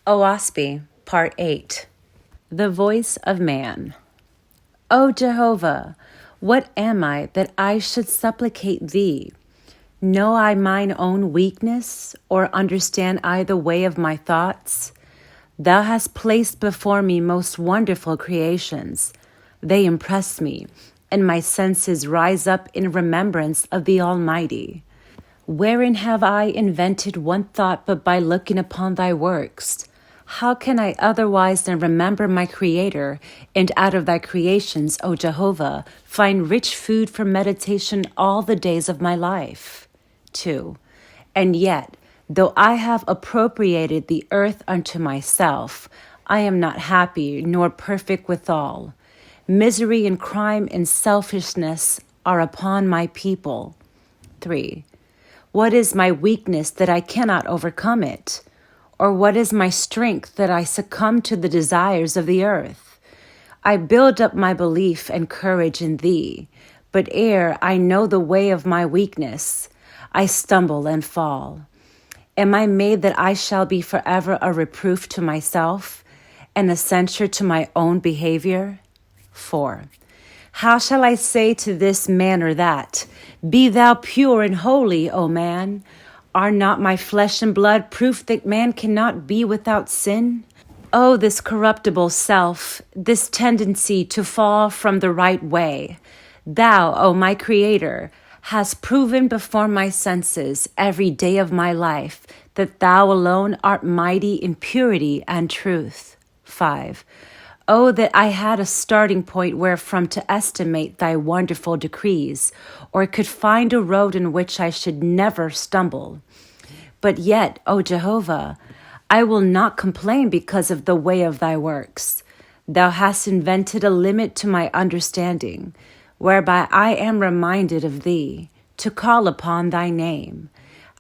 Oahspe, Part 8. The Voice of Man. O Jehovah, what am I that I should supplicate thee? Know I mine own weakness, or understand I the way of my thoughts? Thou hast placed before me most wonderful creations. They impress me, and my senses rise up in remembrance of the Almighty. Wherein have I invented one thought but by looking upon thy works? How can I otherwise than remember my Creator, and out of thy creations, O Jehovah, find rich food for meditation all the days of my life? 2. And yet, though I have appropriated the earth unto myself, I am not happy nor perfect withal. Misery and crime and selfishness are upon my people. 3. What is my weakness that I cannot overcome it? Or what is my strength that I succumb to the desires of the earth? I build up my belief and courage in thee, but ere I know the way of my weakness, I stumble and fall. Am I made that I shall be forever a reproof to myself and a censure to my own behavior? 4. How shall I say to this man or that, Be thou pure and holy, O man? Are not my flesh and blood proof that man cannot be without sin? Oh, this corruptible self, this tendency to fall from the right way. Thou, O my Creator, hast proven before my senses every day of my life that thou alone art mighty in purity and truth. 5. Oh, that I had a starting point wherefrom to estimate thy wonderful decrees, or could find a road in which I should never stumble. But yet, O Jehovah, I will not complain because of the way of thy works. Thou hast invented a limit to my understanding, whereby I am reminded of thee, to call upon thy name.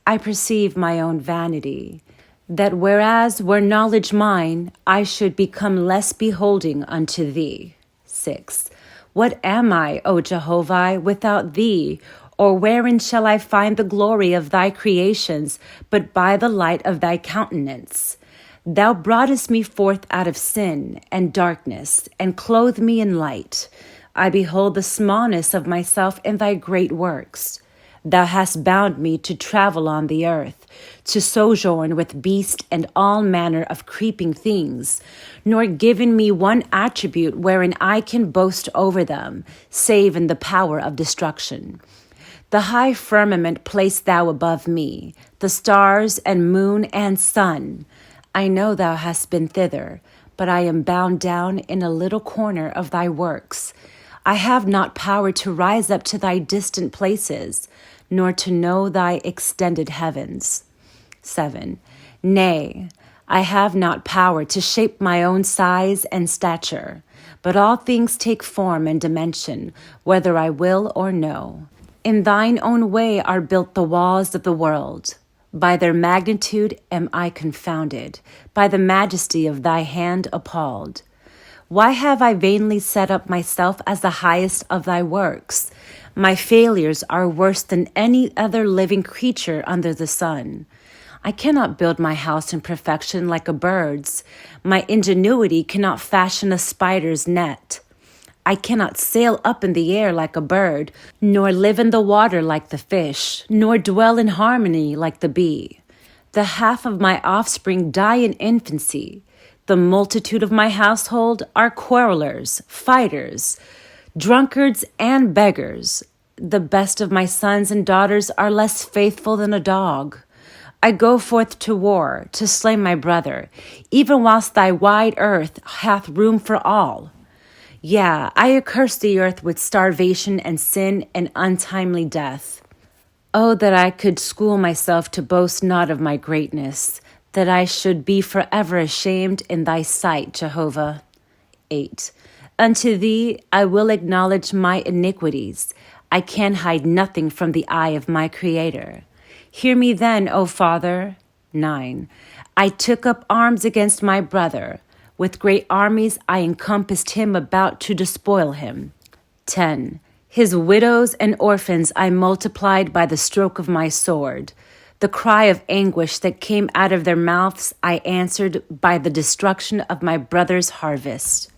I perceive my own vanity, that whereas were knowledge mine, I should become less beholding unto thee. 6. What am I, O Jehovah, without thee? Or wherein shall I find the glory of thy creations, but by the light of thy countenance? Thou broughtest me forth out of sin and darkness, and clothed me in light. I behold the smallness of myself in thy great works. Thou hast bound me to travel on the earth, to sojourn with beast and all manner of creeping things, nor given me one attribute wherein I can boast over them, save in the power of destruction. The high firmament placed thou above me, the stars and moon and sun. I know thou hast been thither, but I am bound down in a little corner of thy works. I have not power to rise up to thy distant places, nor to know thy extended heavens. 7. Nay, I have not power to shape my own size and stature, but all things take form and dimension, whether I will or no. In thine own way are built the walls of the world. By their magnitude am I confounded, by the majesty of thy hand appalled. Why have I vainly set up myself as the highest of thy works? My failures are worse than any other living creature under the sun. I cannot build my house in perfection like a bird's. My ingenuity cannot fashion a spider's net. I cannot sail up in the air like a bird, nor live in the water like the fish, nor dwell in harmony like the bee. The half of my offspring die in infancy. The multitude of my household are quarrelers, fighters, drunkards, and beggars. The best of my sons and daughters are less faithful than a dog. I go forth to war, to slay my brother, even whilst thy wide earth hath room for all. Yeah, I accurse the earth with starvation and sin and untimely death. Oh, that I could school myself to boast not of my greatness, that I should be forever ashamed in thy sight, Jehovah. 8. Unto thee I will acknowledge my iniquities. I can hide nothing from the eye of my Creator. Hear me then, O Father. 9. I took up arms against my brother. With great armies I encompassed him about to despoil him. 10. His widows and orphans I multiplied by the stroke of my sword. The cry of anguish that came out of their mouths I answered by the destruction of my brother's harvest.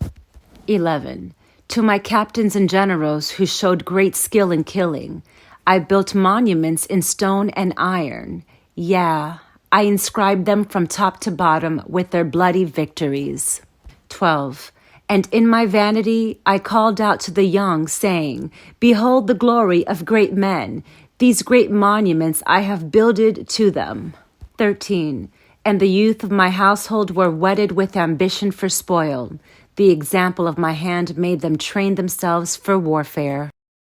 11. To my captains and generals who showed great skill in killing, I built monuments in stone and iron. Yeah, I inscribed them from top to bottom with their bloody victories. 12. And in my vanity I called out to the young, saying, Behold the glory of great men. These great monuments I have builded to them. 13. And the youth of my household were whetted with ambition for spoil. The example of my hand made them train themselves for warfare.